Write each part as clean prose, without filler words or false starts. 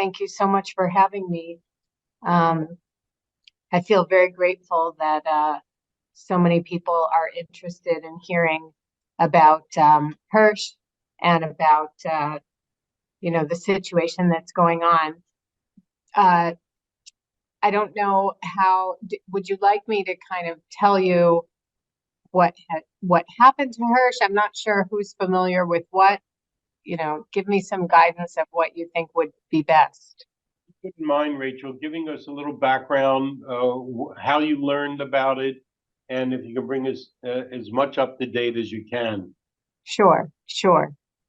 Thank you so much for having me. I feel very grateful that so many people are interested in hearing about Hirsch and about the situation that's going on. I don't know how. Would you like me to kind of tell you what happened to Hirsch? I'm not sure who's familiar with what. Give me some guidance of what you think would be best. Wouldn't mind, Rachel, giving us a little background, how you learned about it, and if you can bring us as much up to date as you can. Sure.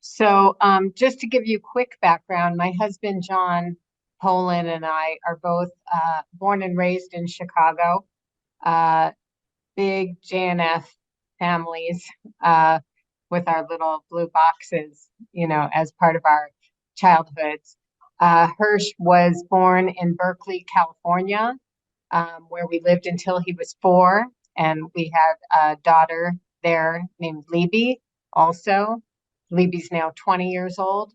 So just to give you quick background, my husband, John Poland, and I are both born and raised in Chicago, big JNF families with our little blue boxes, as part of our childhoods. Hirsch was born in Berkeley, California, where we lived until he was 4, and we had a daughter there named Libby also. Libby's now 20 years old,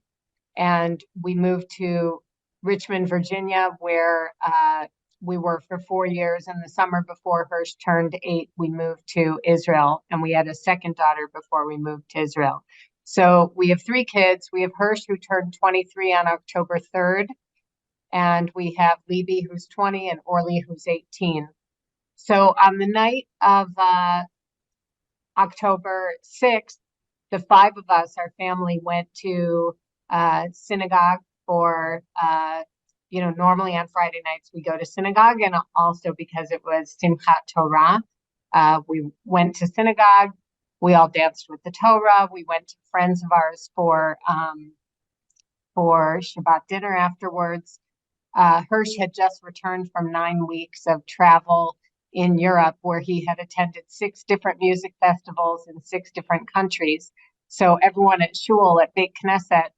and we moved to Richmond, Virginia, where we were for 4 years. In the summer before Hirsch turned 8, we moved to Israel, and we had a second daughter before we moved to Israel. So we have 3 kids. We have Hirsch, who turned 23 on October 3rd, and we have Libby, who's 20, and Orly, who's 18. So on the night of October 6th, the 5 of us, our family, went to synagogue for, normally on Friday nights we go to synagogue, and also because it was Simchat Torah, we went to synagogue. We all danced with the Torah. We went to friends of ours for Shabbat dinner afterwards. Hirsch had just returned from 9 weeks of travel in Europe, where he had attended 6 different music festivals in 6 different countries. So everyone at Shul, at Beit Knesset,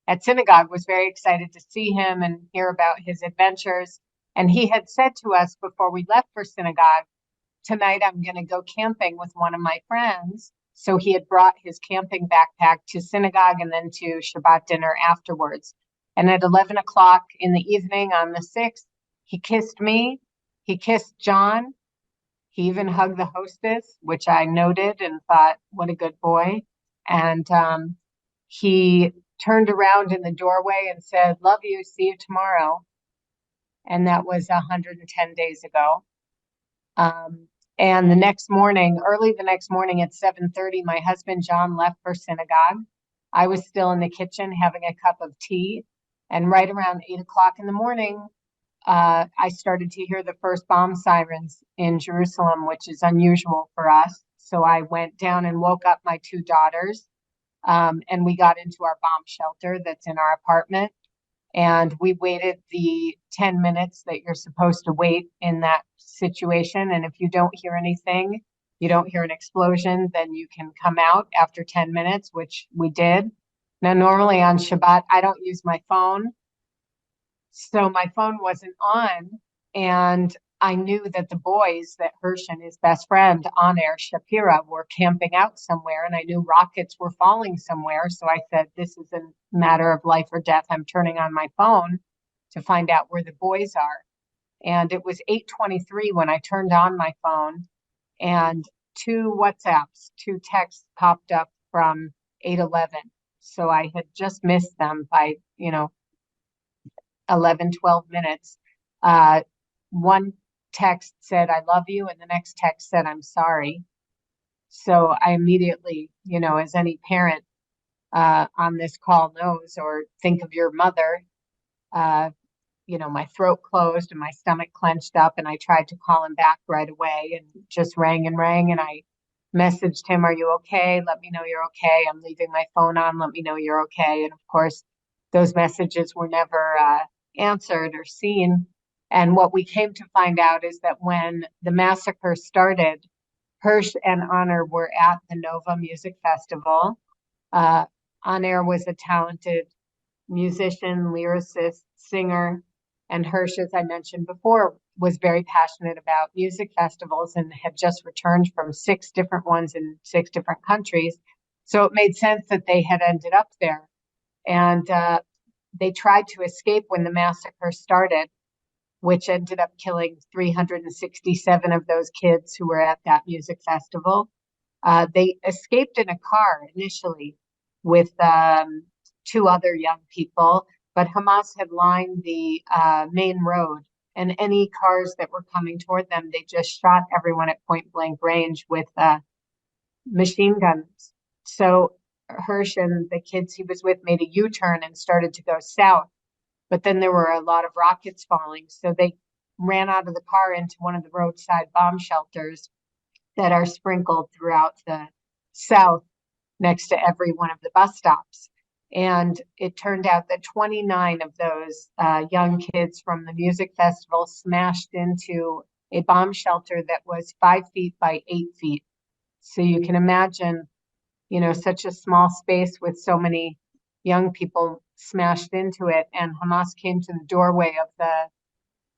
at synagogue, was very excited to see him and hear about his adventures. And he had said to us before we left for synagogue, "Tonight I'm going to go camping with one of my friends." So he had brought his camping backpack to synagogue and then to Shabbat dinner afterwards. And at 11 o'clock in the evening on the 6th, he kissed me. He kissed John. He even hugged the hostess, which I noted and thought, what a good boy. And he turned around in the doorway and said, "Love you, see you tomorrow." And that was 110 days ago. And the next morning, early the next morning at 7:30, my husband John left for synagogue. I was still in the kitchen having a cup of tea. And right around 8 o'clock in the morning, I started to hear the first bomb sirens in Jerusalem, which is unusual for us. So I went down and woke up my 2 daughters, and we got into our bomb shelter that's in our apartment. And we waited the 10 minutes that you're supposed to wait in that situation. And if you don't hear anything, you don't hear an explosion, then you can come out after 10 minutes, which we did. Now, normally on Shabbat, I don't use my phone. So my phone wasn't on, and I knew that the boys, that Hirsch and his best friend, Aner Shapira, were camping out somewhere, and I knew rockets were falling somewhere. So I said, this is a matter of life or death. I'm turning on my phone to find out where the boys are. And it was 8:23 when I turned on my phone, and 2 WhatsApps, 2 texts popped up from 8:11. So I had just missed them by, 11, 12 minutes. One text said, "I love you," and the next text said, "I'm sorry." So I immediately, as any parent on this call knows, or think of your mother, my throat closed and my stomach clenched up, and I tried to call him back right away, and just rang and rang. And I messaged him, "Are you okay? Let me know you're okay. I'm leaving my phone on. Let me know you're okay." And of course, those messages were never answered or seen. And what we came to find out is that when the massacre started, Hirsch and Aner were at the Nova Music Festival. Aner was a talented musician, lyricist, singer, and Hirsch, as I mentioned before, was very passionate about music festivals and had just returned from 6 different ones in 6 different countries. So it made sense that they had ended up there. And they tried to escape when the massacre started, which ended up killing 367 of those kids who were at that music festival. They escaped in a car initially with two other young people, but Hamas had lined the main road, and any cars that were coming toward them, they just shot everyone at point blank range with machine guns. So Hirsch and the kids he was with made a U-turn and started to go south. But then there were a lot of rockets falling. So they ran out of the car into one of the roadside bomb shelters that are sprinkled throughout the South next to every one of the bus stops. And it turned out that 29 of those young kids from the music festival smashed into a bomb shelter that was 5 feet by 8 feet. So you can imagine, you know, such a small space with so many young people smashed into it. And Hamas came to the doorway of the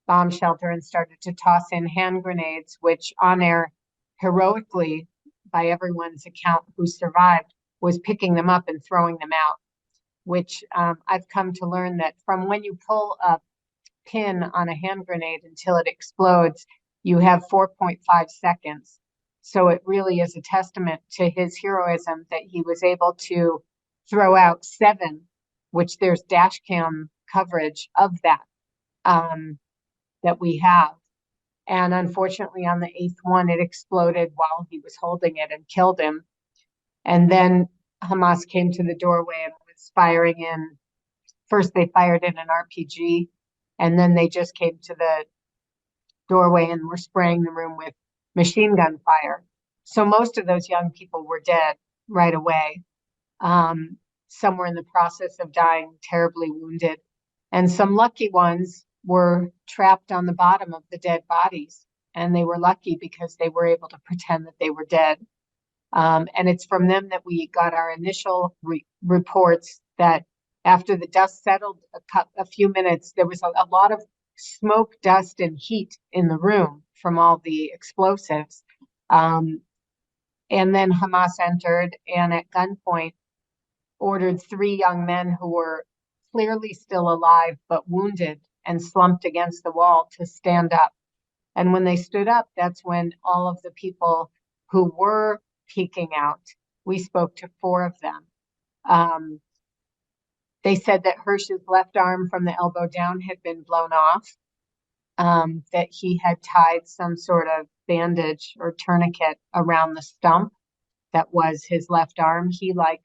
bomb shelter and started to toss in hand grenades, which on air heroically, by everyone's account who survived, was picking them up and throwing them out, which I've come to learn that from when you pull a pin on a hand grenade until it explodes, you have 4.5 seconds. So it really is a testament to his heroism that he was able to throw out 7, which there's dash cam coverage of that that we have. And unfortunately, on the 8th one, it exploded while he was holding it and killed him. And then Hamas came to the doorway and was firing in. First, they fired in an RPG, and then they just came to the doorway and were spraying the room with machine gun fire. So most of those young people were dead right away. Some were in the process of dying, terribly wounded. And some lucky ones were trapped on the bottom of the dead bodies. And they were lucky because they were able to pretend that they were dead. And it's from them that we got our initial reports that after the dust settled a few minutes, there was a lot of smoke, dust, and heat in the room from all the explosives. And then Hamas entered and at gunpoint ordered 3 young men who were clearly still alive but wounded and slumped against the wall to stand up. And when they stood up, that's when all of the people who were peeking out, we spoke to 4 of them. They said that Hirsch's left arm from the elbow down had been blown off, that he had tied some sort of bandage or tourniquet around the stump that was his left arm. He, like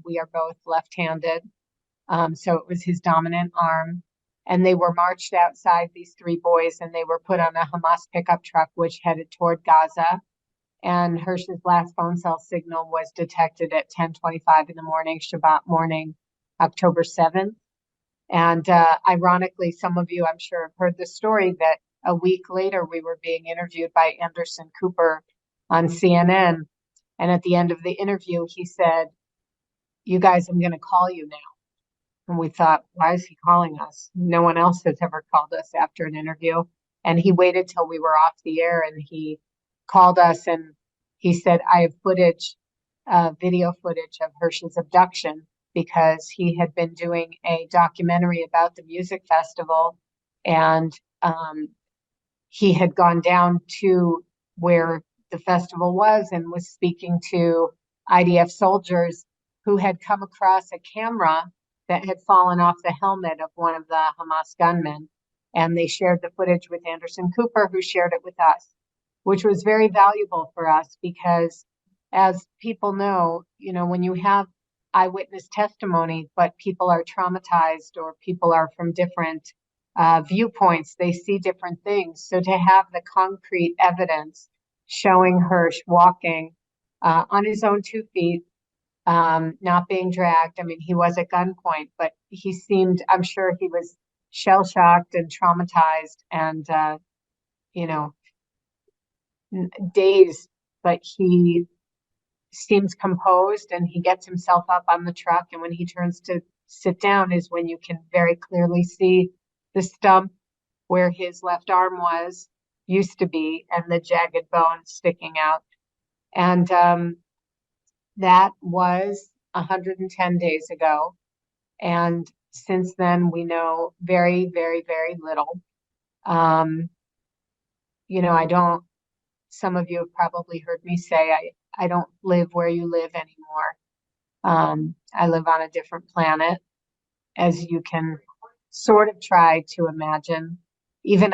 we are both left-handed, so it was his dominant arm. And they were marched outside, these 3 boys, and they were put on a Hamas pickup truck, which headed toward Gaza. And Hirsch's last phone cell signal was detected at 10:25 in the morning, Shabbat morning, October 7th. And ironically, some of you, I'm sure, have heard the story that a week later we were being interviewed by Anderson Cooper on CNN. And at the end of the interview, he said, "You guys, I'm going to call you now." And we thought, why is he calling us? No one else has ever called us after an interview. And he waited till we were off the air and he called us and he said, "I have footage, video footage of Hirsch's abduction," because he had been doing a documentary about the music festival. And he had gone down to where the festival was and was speaking to IDF soldiers who had come across a camera that had fallen off the helmet of one of the Hamas gunmen. And they shared the footage with Anderson Cooper, who shared it with us, which was very valuable for us because, as people know, you know, when you have eyewitness testimony, but people are traumatized or people are from different viewpoints, they see different things. So to have the concrete evidence showing Hirsch walking on his own 2 feet, not being dragged. I mean, he was at gunpoint, but he seemed, I'm sure he was shell-shocked and traumatized and, you know, dazed, but he seems composed and he gets himself up on the truck. And when he turns to sit down is when you can very clearly see the stump where his left arm used to be, and the jagged bone sticking out. And that was 110 days ago. And Since then, we know very, very, very little. Some of you have probably heard me say, I don't live where you live anymore. I live on a different planet, as you can sort of try to imagine. Even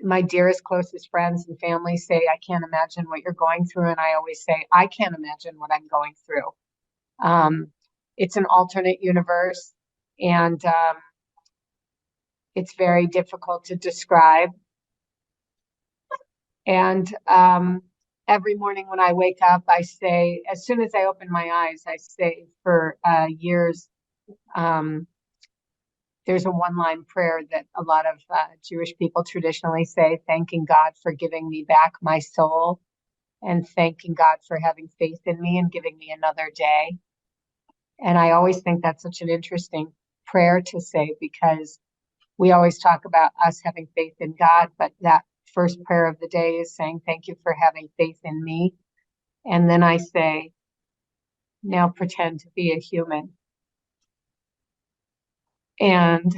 my dearest, closest friends and family say, I can't imagine what you're going through. And I always say, I can't imagine what I'm going through. It's an alternate universe, and it's very difficult to describe. And every morning when I wake up, I say, as soon as I open my eyes, I say for years, there's a one-line prayer that a lot of Jewish people traditionally say, thanking God for giving me back my soul and thanking God for having faith in me and giving me another day. And I always think that's such an interesting prayer to say, because we always talk about us having faith in God, but that first prayer of the day is saying, thank you for having faith in me. And then I say, now pretend to be a human. And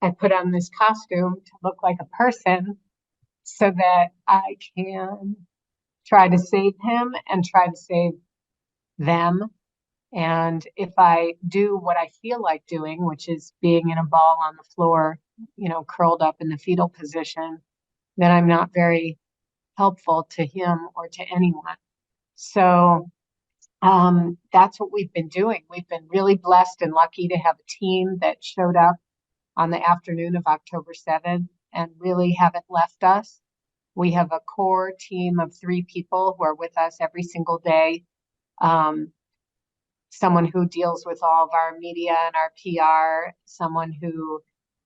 I put on this costume to look like a person so that I can try to save him and try to save them. And if I do what I feel like doing, which is being in a ball on the floor, curled up in the fetal position, then I'm not very helpful to him or to anyone. So that's what we've been doing. We've been really blessed and lucky to have a team that showed up on the afternoon of October 7th and really haven't left us. We have a core team of 3 people who are with us every single day. Someone who deals with all of our media and our PR, someone who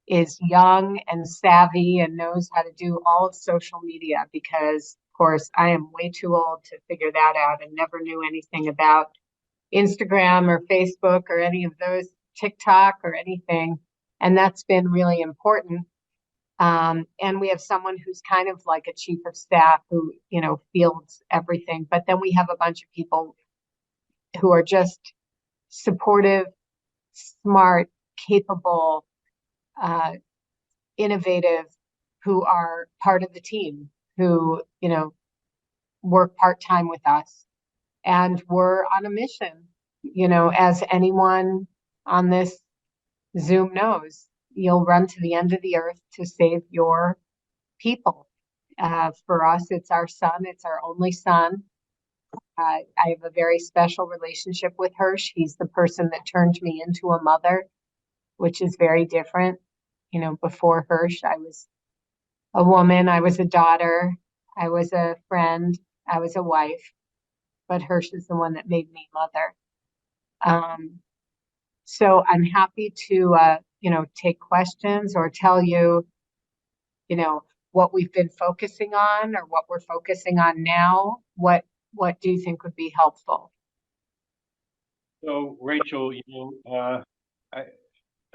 is young and savvy and knows how to do all of social media, because, of course, I am way too old to figure that out and never knew anything about Instagram or Facebook or any of those, TikTok or anything. And that's been really important. And we have someone who's kind of like a chief of staff who, fields everything. But then we have a bunch of people who are just supportive, smart, capable, innovative, who are part of the team, who, work part-time with us. And we're on a mission, as anyone on this Zoom knows, you'll run to the end of the earth to save your people. For us, it's our son. It's our only son. I have a very special relationship with Hirsch. He's the person that turned me into a mother, which is very different. Before Hirsch, I was a woman, I was a daughter, I was a friend, I was a wife, but Hirsch is the one that made me mother. So I'm happy to, take questions or tell you, what we've been focusing on or what we're focusing on now. What do you think would be helpful? So, Rachel,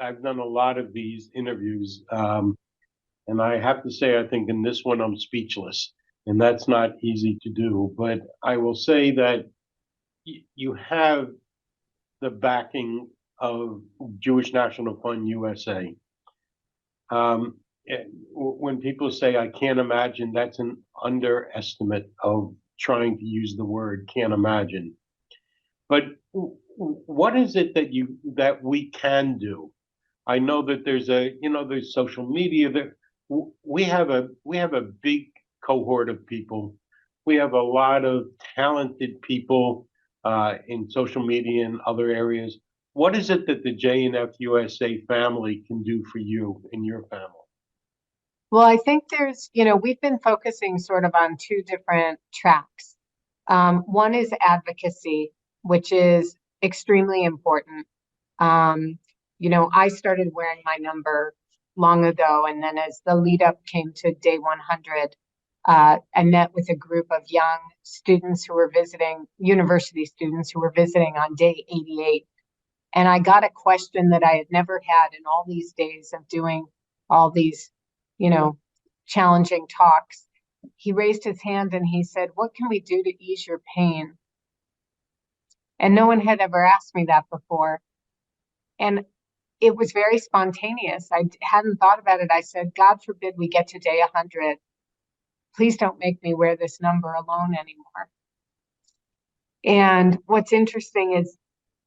I've done a lot of these interviews, and I have to say, I think in this one I'm speechless, and that's not easy to do. But I will say that you have the backing of Jewish National Fund USA. When people say I can't imagine, that's an underestimate of trying to use the word can't imagine. But what is it that we can do? I know that there's social media. We have a big cohort of people. We have a lot of talented people in social media and other areas. What is it that the JNF-USA family can do for you and your family? Well, I think we've been focusing sort of on 2 different tracks. One is advocacy, which is extremely important. I started wearing my number long ago, and then as the lead up came to day 100, I met with a group of young students who were visiting, university students who were visiting on day 88. And I got a question that I had never had in all these days of doing all these, challenging talks. He raised his hand and he said, "What can we do to ease your pain?" And no one had ever asked me that before. And it was very spontaneous. I hadn't thought about it. I said, God forbid we get to day 100. Please don't make me wear this number alone anymore. And what's interesting is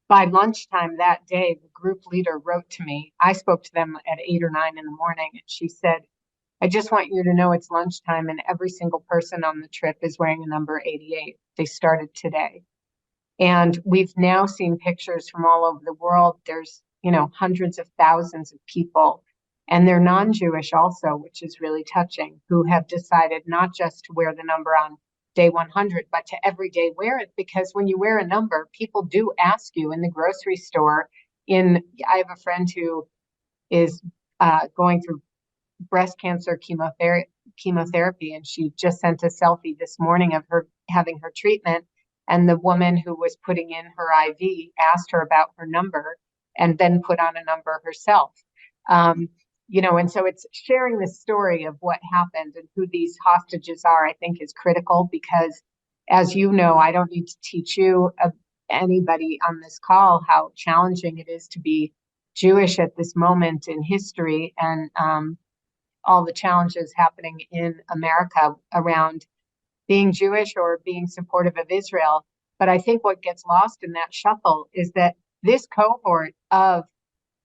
by lunchtime that day, the group leader wrote to me. I spoke to them at 8 or 9 in the morning, and she said, I just want you to know it's lunchtime and every single person on the trip is wearing a number 88. They started today. And we've now seen pictures from all over the world. There's, hundreds of thousands of people, and they're non-Jewish also, which is really touching, who have decided not just to wear the number on day 100, but to every day wear it. Because when you wear a number, people do ask you in the grocery store. I have a friend who is going through breast cancer chemotherapy, and she just sent a selfie this morning of her having her treatment. And the woman who was putting in her IV asked her about her number and then put on a number herself. And so it's sharing the story of what happened and who these hostages are, I think, is critical because, as you know, I don't need to teach you, anybody on this call, how challenging it is to be Jewish at this moment in history, and all the challenges happening in America around being Jewish or being supportive of Israel. But I think what gets lost in that shuffle is that this cohort of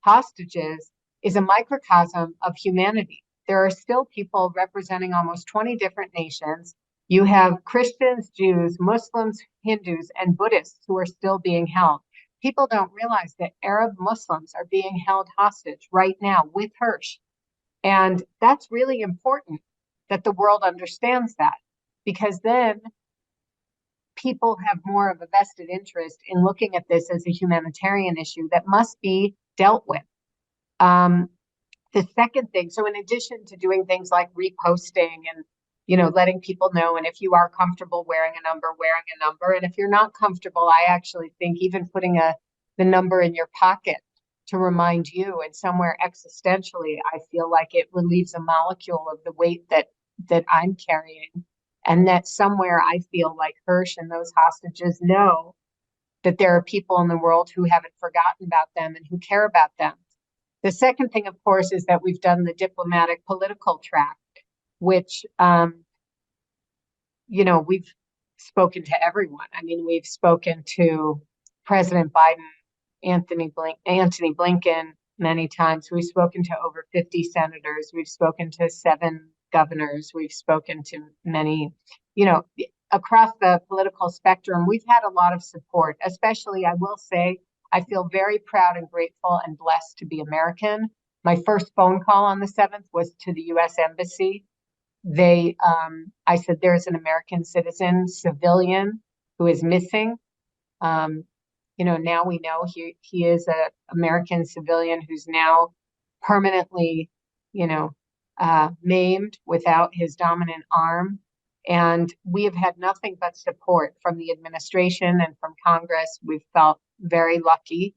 hostages is a microcosm of humanity. There are still people representing almost 20 different nations. You have Christians, Jews, Muslims, Hindus, and Buddhists who are still being held. People don't realize that Arab Muslims are being held hostage right now with Hirsch. And that's really important that the world understands that, because then people have more of a vested interest in looking at this as a humanitarian issue that must be dealt with. The second thing, so in addition to doing things like reposting and, letting people know, and if you are comfortable wearing a number, and if you're not comfortable, I actually think even putting the number in your pocket to remind you, and somewhere existentially, I feel like it relieves a molecule of the weight that I'm carrying. And that somewhere I feel like Hirsch and those hostages know that there are people in the world who haven't forgotten about them and who care about them. The second thing, of course, is that we've done the diplomatic political track, which, we've spoken to everyone. I mean, we've spoken to President Biden, Anthony Blinken many times. We've spoken to over 50 senators. We've spoken to 7 governors. We've spoken to many, across the political spectrum. We've had a lot of support, especially, I will say, I feel very proud and grateful and blessed to be American. My first phone call on the 7th was to the U.S. Embassy. I said, there's an American citizen, civilian, who is missing. Now we know he is an American civilian who's now permanently, maimed without his dominant arm. And we have had nothing but support from the administration and from Congress. We've felt very lucky.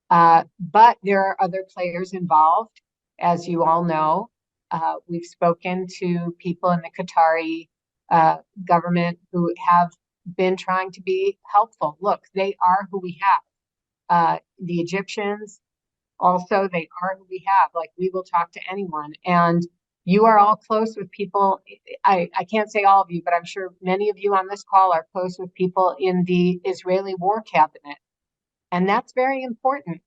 But there are other players involved, as you all know. We've spoken to people in the Qatari government who have been trying to be helpful. Look, they are who we have. The Egyptians also, they are who we have. Like, we will talk to anyone. And you are all close with people. I can't say all of you, but I'm sure many of you on this call are close with people in the Israeli war cabinet. And that's very important.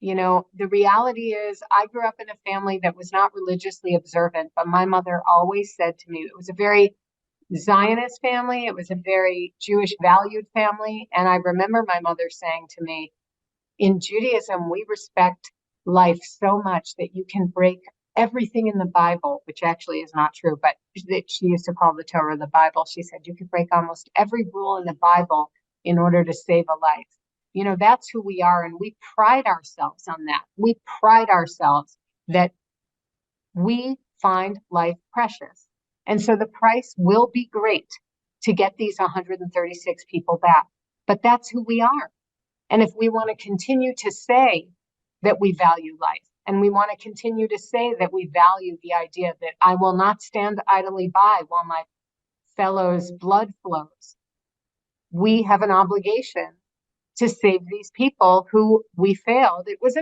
The reality is I grew up in a family that was not religiously observant, but my mother always said to me, it was a very Zionist family. It was a very Jewish valued family. And I remember my mother saying to me, in Judaism, we respect life so much that you can break everything in the Bible, which actually is not true, but that she used to call the Torah the Bible. She said, you can break almost every rule in the Bible in order to save a life. That's who we are. And we pride ourselves on that. We pride ourselves that we find life precious. And so the price will be great to get these 136 people back. But that's who we are. And if we want to continue to say that we value life, and we want to continue to say that we value the idea that I will not stand idly by while my fellow's blood flows, we have an obligation to save these people who we failed. It was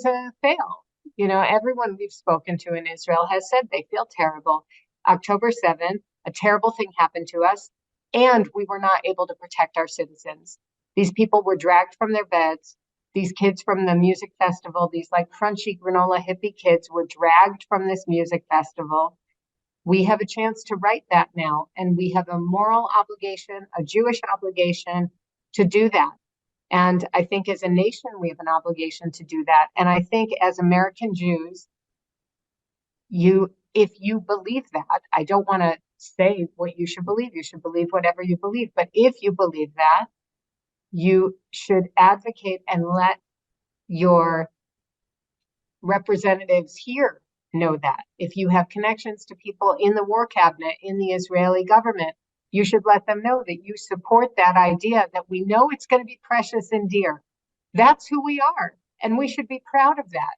a fail. You know, everyone we've spoken to in Israel has said they feel terrible. October 7th, a terrible thing happened to us, and we were not able to protect our citizens. These people were dragged from their beds. These kids from the music festival, these like crunchy granola hippie kids, were dragged from this music festival. We have a chance to right that now, and we have a moral obligation, a Jewish obligation to do that. And I think as a nation, we have an obligation to do that. And I think as American Jews, if you believe that, I don't want to say what you should believe whatever you believe, but if you believe that, you should advocate and let your representatives here know that. If you have connections to people in the war cabinet, in the Israeli government, you should let them know that you support that idea, that we know it's going to be precious and dear. That's who we are. And we should be proud of that,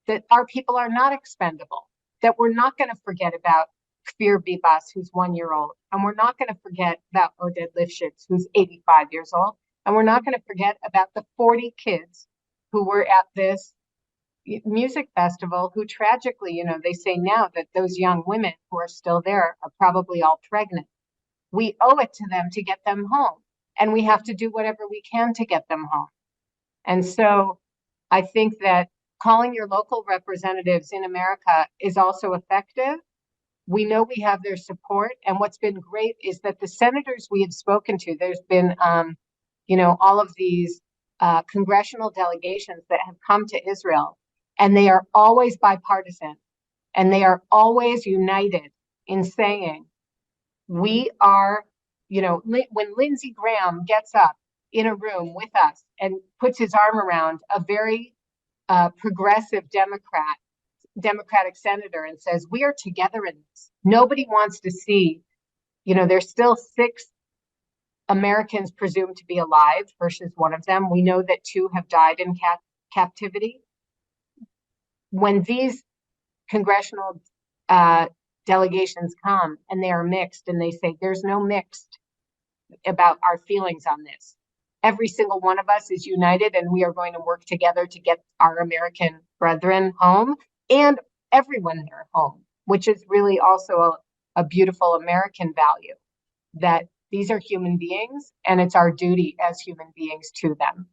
that our people are not expendable, that we're not going to forget about Kfir Bibas, who's 1 year old. And we're not going to forget about Oded Lifshitz, who's 85 years old. And we're not going to forget about the 40 kids who were at this music festival who tragically, you know, they say now that those young women who are still there are probably all pregnant. We owe it to them to get them home, and we have to do whatever we can to get them home. And so I think that calling your local representatives in America is also effective. We know we have their support. And what's been great is that the senators we have spoken to, there's been, all of these congressional delegations that have come to Israel, and they are always bipartisan, and they are always united in saying, we are, when Lindsey Graham gets up in a room with us and puts his arm around a very progressive Democratic senator and says, we are together in this. Nobody wants to see, there's still 6 Americans presumed to be alive versus one of them. We know that 2 have died in captivity. When these congressional delegations come and they are mixed and they say, there's no mixed about our feelings on this. Every single one of us is united, and we are going to work together to get our American brethren home and everyone there home, which is really also a beautiful American value, that these are human beings and it's our duty as human beings to them.